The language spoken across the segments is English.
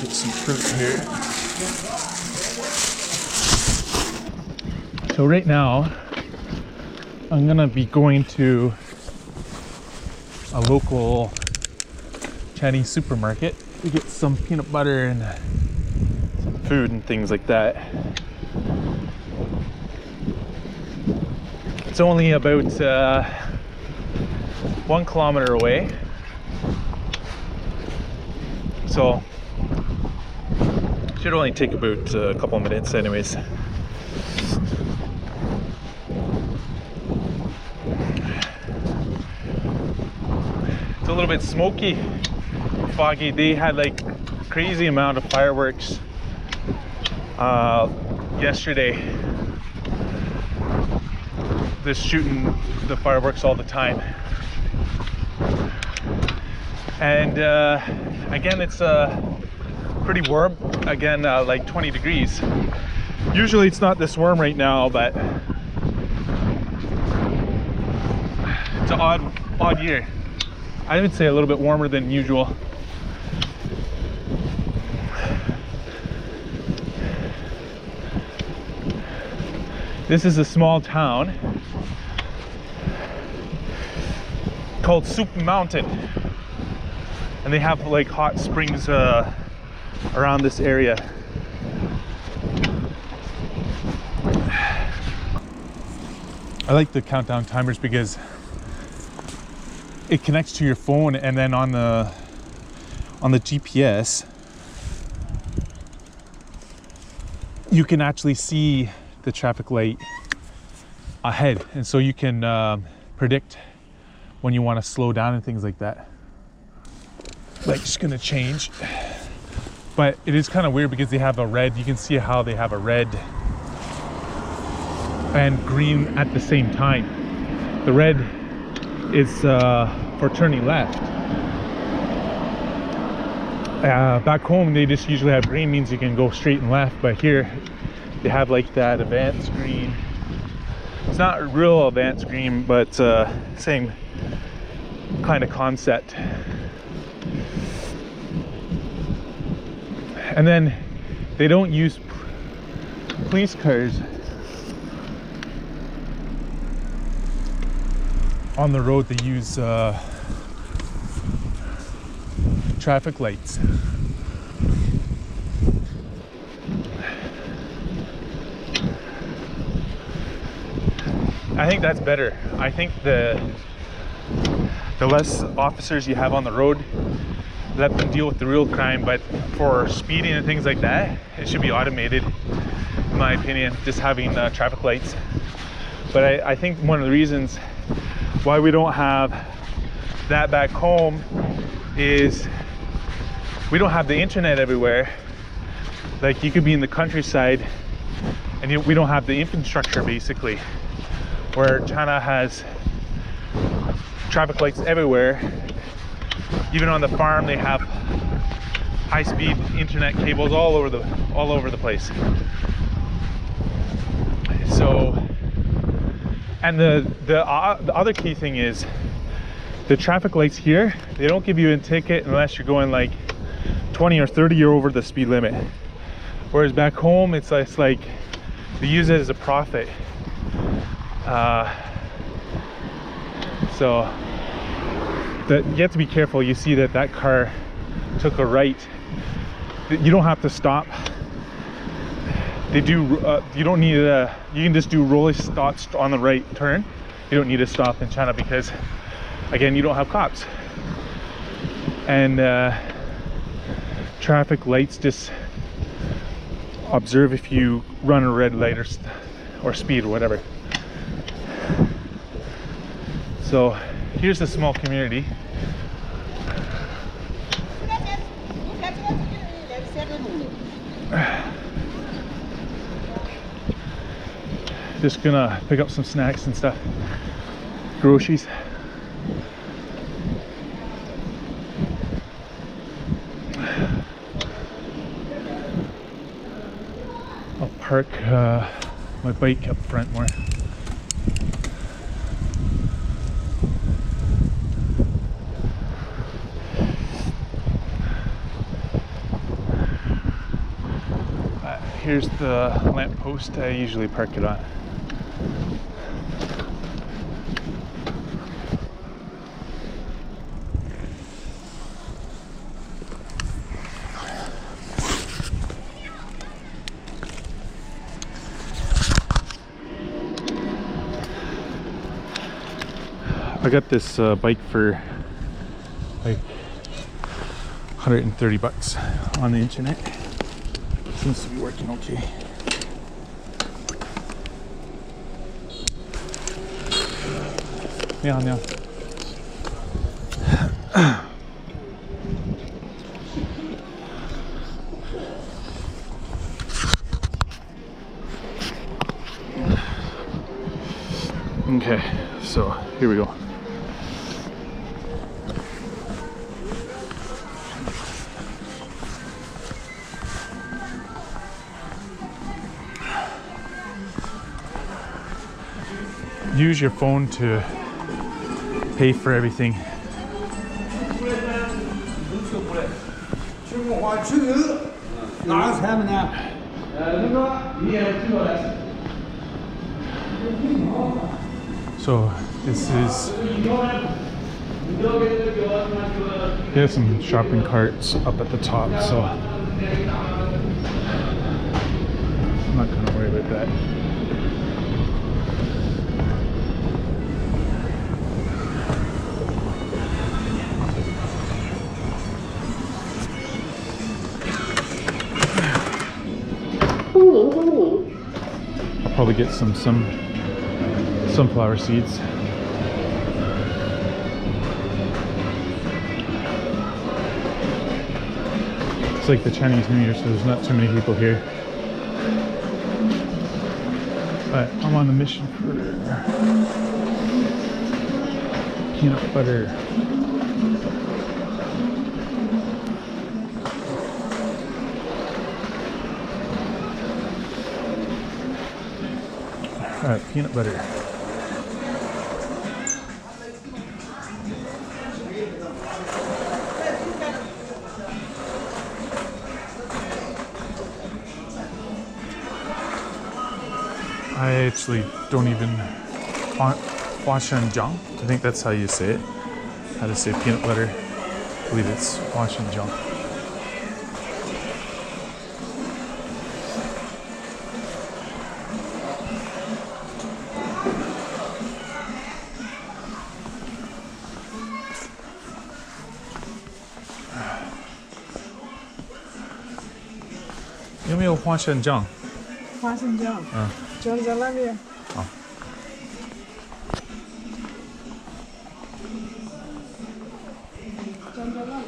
Get some fruit here. So right now, I'm gonna be going to a local Chinese supermarket to get some peanut butter and some food and things like that. It's only about 1 kilometer away, so should only take about a couple minutes anyways. It's a little bit smoky, foggy. They had like crazy amount of fireworks yesterday. They're shooting the fireworks all the time. And again, it's pretty warm. Again, like 20 degrees. Usually it's not this warm right now, but it's an odd year. I would say a little bit warmer than usual. This is a small town called Soup Mountain, and they have like hot springs around this area. I like the countdown timers because it connects to your phone, and then on the GPS you can actually see the traffic light ahead, and so you can predict when you want to slow down and things like that. Like, just gonna change, but it is kind of weird because they have a red. You can see how they have a red and green at the same time. The red is for turning left. Back home they just usually have green, means you can go straight and left, but here they have like that advanced green. It's not real advanced green, but same kind of concept. And then they don't use police cars on the road. They use traffic lights. I think that's better. I think the less officers you have on the road, let them deal with the real crime, but for speeding and things like that, it should be automated, in my opinion, just having traffic lights. But I think one of the reasons why we don't have that back home is we don't have the internet everywhere. Like, you could be in the countryside and we don't have the infrastructure, basically, where China has traffic lights everywhere. Even on the farm they have high-speed internet cables all over the place. So, and the other key thing is the traffic lights here, they don't give you a ticket unless you're going like 20 or 30 or over the speed limit. Whereas back home it's like they use it as a profit. So that you have to be careful. You see that car took a right. You don't have to stop. They do. You don't need you can just do rolling stops on the right turn. You don't need to stop in China because, again, you don't have cops. And traffic lights just observe if you run a red light or speed or whatever. So here's a small community. Just gonna pick up some snacks and stuff, groceries. I'll park my bike up front more. here's the lamp post I usually park it on. I got this bike for like 130 bucks on the internet. Seems to be working okay. Yeah. Okay, so here we go. Use your phone to pay for everything. So this is, they have some shopping carts up at the top, so I'm not gonna worry about that. I'll probably get some sunflower seeds. It's like the Chinese New Year, so there's not too many people here. But I'm on a mission for peanut butter. Alright, peanut butter. I actually don't even Huashenjiang. I think that's how you say it. How to say peanut butter. I believe it's Huashenjiang.有没有花生酱？花生酱，酱在那边。好。酱在那里。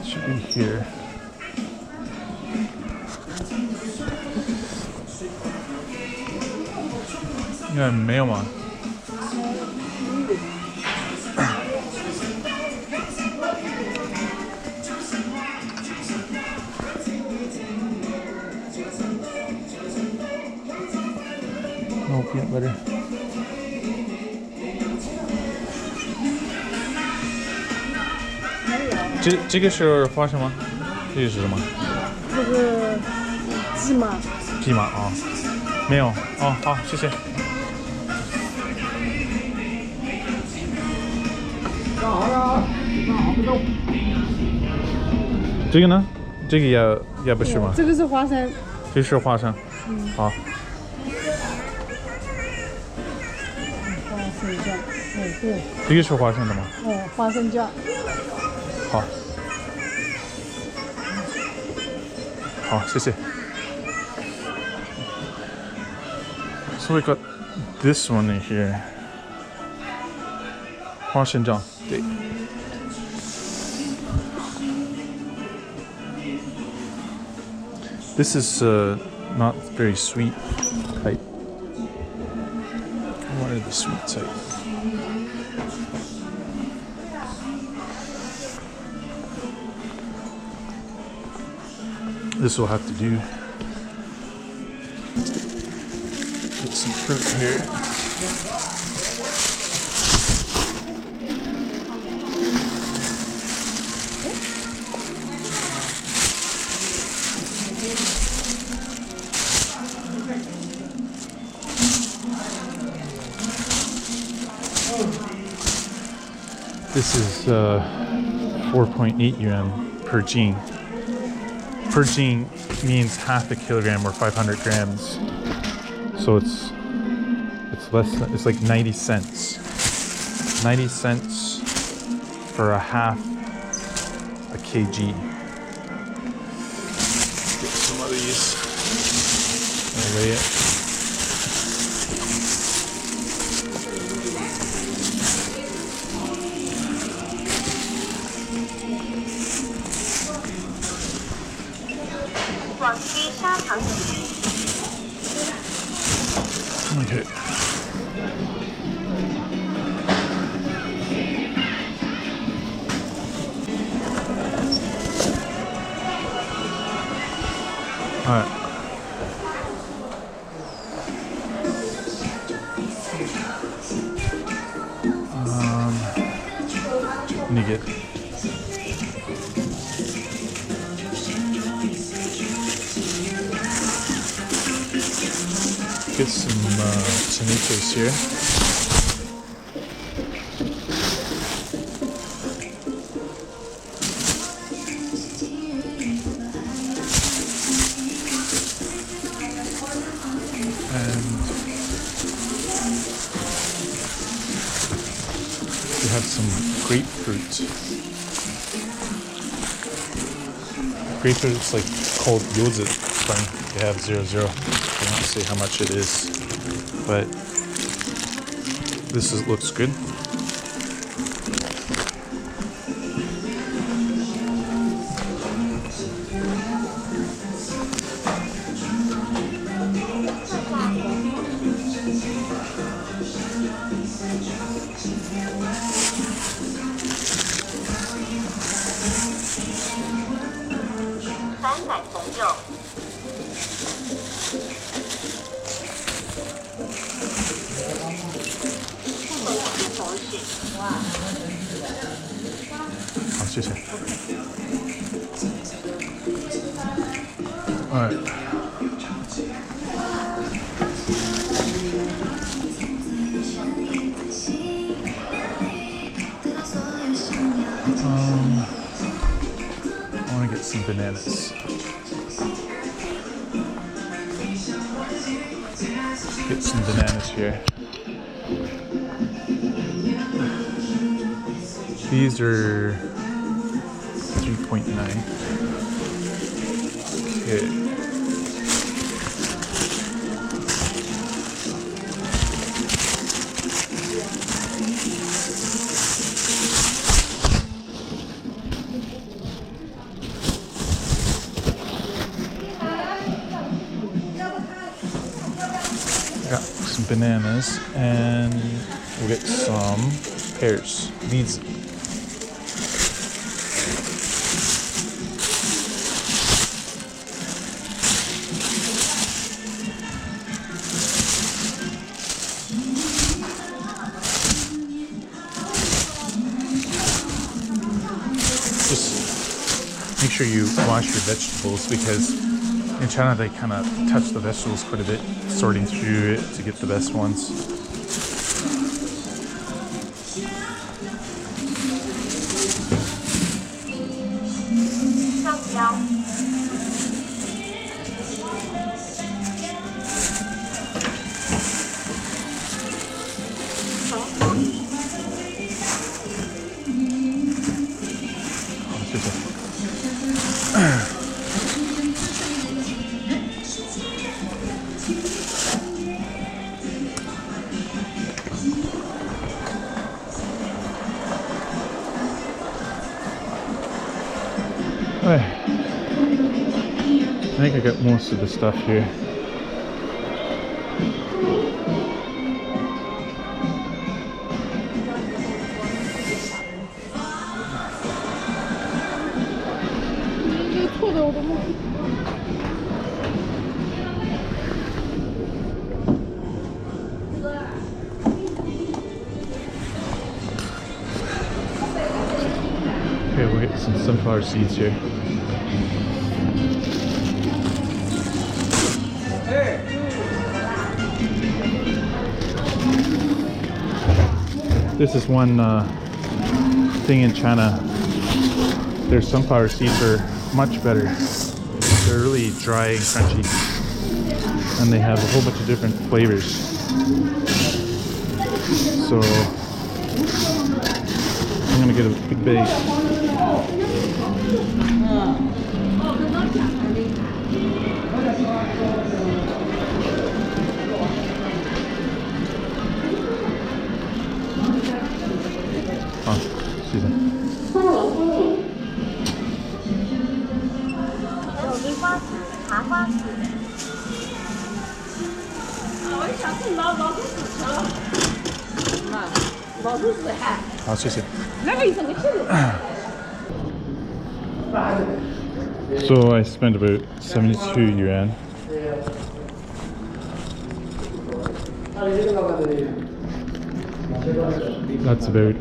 Should be here. Yeah, 没有吗？No peanut butter. 这个是花生吗？这个是什么？这个芝麻。蓖麻啊，没有哦，好，谢谢。干好了，干好不动。这个呢？这个也不是吗？这个是花生。这是花生。好。花生酱，对。这个是花生的吗？花生酱。好。好，谢谢。So we got this one in here. 花生酱，对。This is not very sweet type. I wanted the sweet type. this will have to do. Get some fruit here. This is 4.8 yuan per jing. Per jing means half a kilogram or 500 grams. So it's less than, it's like 90 cents. 90 cents for a half a kg. Get some of these. I'll weigh it. Okay. All right. Let me get some tomatoes here. And we have some grapefruit. Grapefruit is like called yozit. They have 00. I don't say how much it is, but looks good. All right. I want to get some bananas. Get some bananas here. These are 3.9. Okay. Got some bananas and we'll get some pears. These make sure you wash your vegetables because in China they kind of touch the vegetables quite a bit, sorting through it to get the best ones. I think I got most of the stuff here. sunflower seeds here. This is one thing in China. Their sunflower seeds are much better. They're really dry and crunchy, and they have a whole bunch of different flavors. So I'm gonna get a big bag. Oh, excuse me. Oh, excuse me. So I spent about 72 yuan. That's about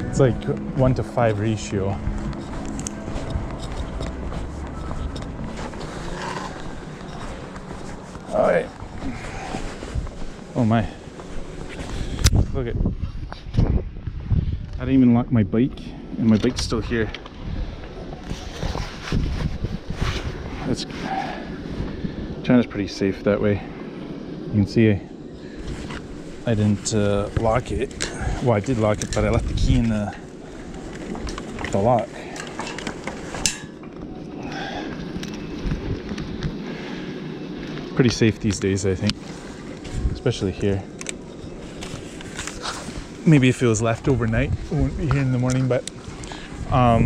it's like 1:5 ratio. All right. Oh my! Look at. I didn't even lock my bike, and my bike's still here. That's China's pretty safe that way. You can see I didn't lock it. Well, I did lock it, but I left the key in the lock. Pretty safe these days, I think, especially here. Maybe if it was left overnight, it wouldn't be here in the morning. But I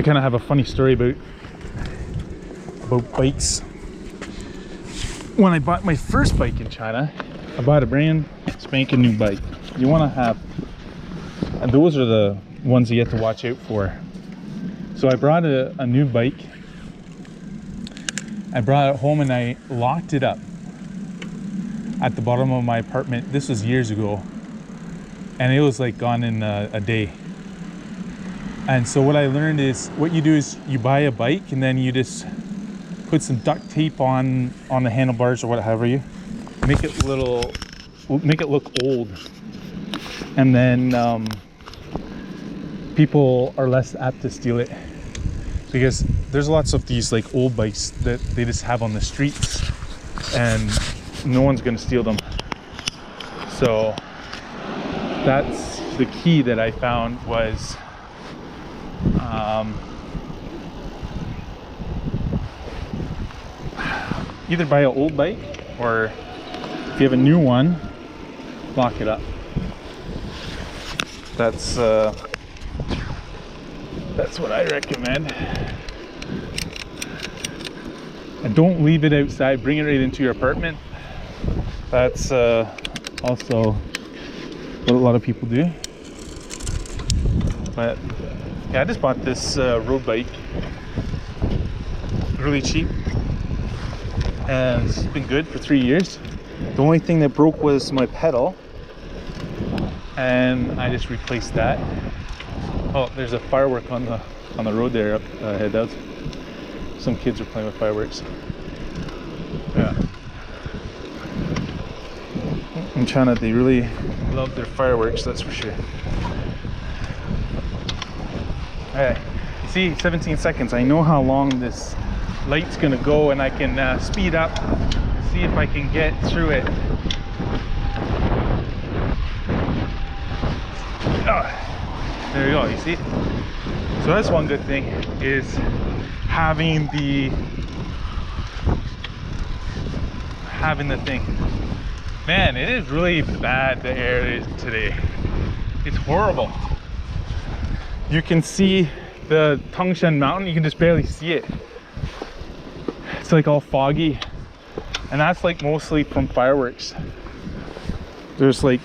kind of have a funny story about bikes. When I bought my first bike in China, I bought a brand spanking new bike. You want to have, and those are the ones you have to watch out for. So I brought a new bike. I brought it home and I locked it up at the bottom of my apartment. This was years ago, and it was like gone in a day. And so what I learned is, what you do is you buy a bike and then you just put some duct tape on the handlebars or whatever, you make it look old, and then people are less apt to steal it, because there's lots of these like old bikes that they just have on the streets and no one's gonna steal them. So that's the key that I found, was either buy an old bike, or if you have a new one, lock it up. That's what I recommend. And don't leave it outside, bring it right into your apartment. That's also what a lot of people do. But yeah, I just bought this road bike really cheap, and it's been good for 3 years. The only thing that broke was my pedal, and I just replaced that. Oh, there's a firework on the road there up ahead. Out. Some kids are playing with fireworks. Yeah. In China, they really love their fireworks, that's for sure. Alright, you see, 17 seconds. I know how long this light's gonna go, and I can speed up, see if I can get through it. Oh, there you go, you see? So that's one good thing, is having the thing. Man, it is really bad, the air is today. It's horrible. You can see the Tangshan mountain, you can just barely see it. It's like all foggy, and that's like mostly from fireworks. There's like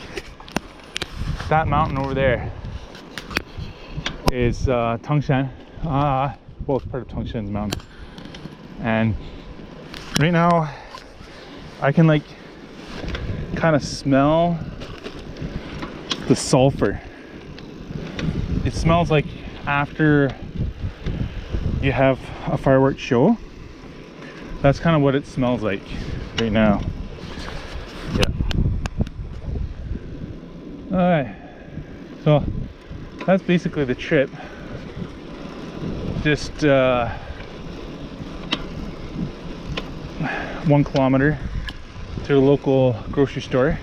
that mountain over there is Tangshan. Well, it's part of Tangshan's mountain. And right now I can like kind of smell the sulfur. it smells like after you have a fireworks show. That's kind of what it smells like right now. Yeah. All right, so that's basically the trip. Just 1 kilometer to the local grocery store,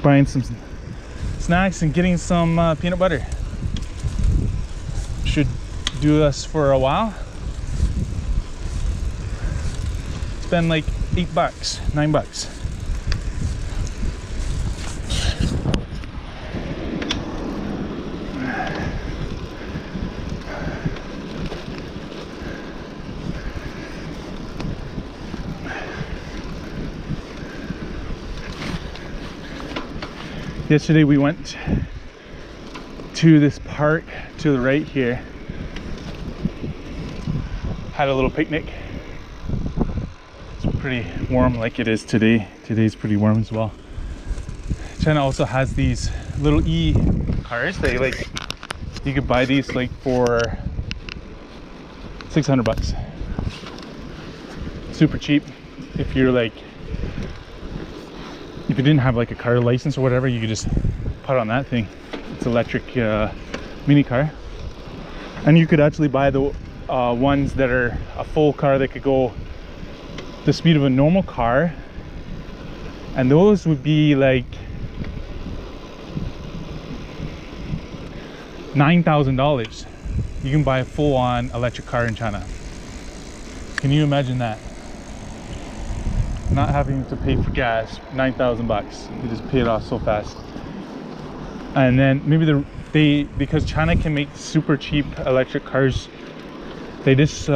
buying some snacks and getting some peanut butter. Should do us for a while. Spend like $8, $9. Yesterday we went to this park to the right here, had a little picnic. It's pretty warm like it is today. Today's pretty warm as well. China also has these little e-cars. They like, you could buy these like for $600. Super cheap. If you're like, if you didn't have like a car license or whatever, you could just put on that thing. It's electric mini car, and you could actually buy the ones that are a full car that could go the speed of a normal car, and those would be like $9,000. You can buy a full-on electric car in China. Can you imagine that? Not having to pay for gas, $9,000. You just pay it off so fast. And then maybe because China can make super cheap electric cars, they just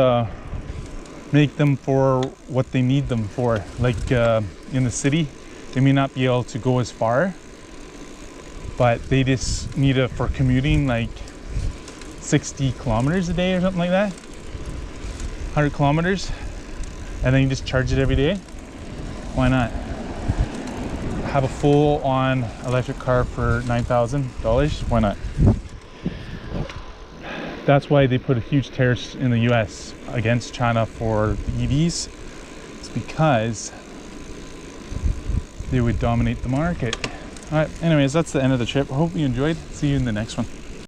make them for what they need them for. Like in the city, they may not be able to go as far, but they just need it for commuting, like 60 kilometers a day or something like that, 100 kilometers, and then you just charge it every day. Why not? Have a full-on electric car for $9,000? Why not? That's why they put a huge tariff in the US against China for the EVs. It's because they would dominate the market. All right, anyways, that's the end of the trip. I hope you enjoyed. See you in the next one.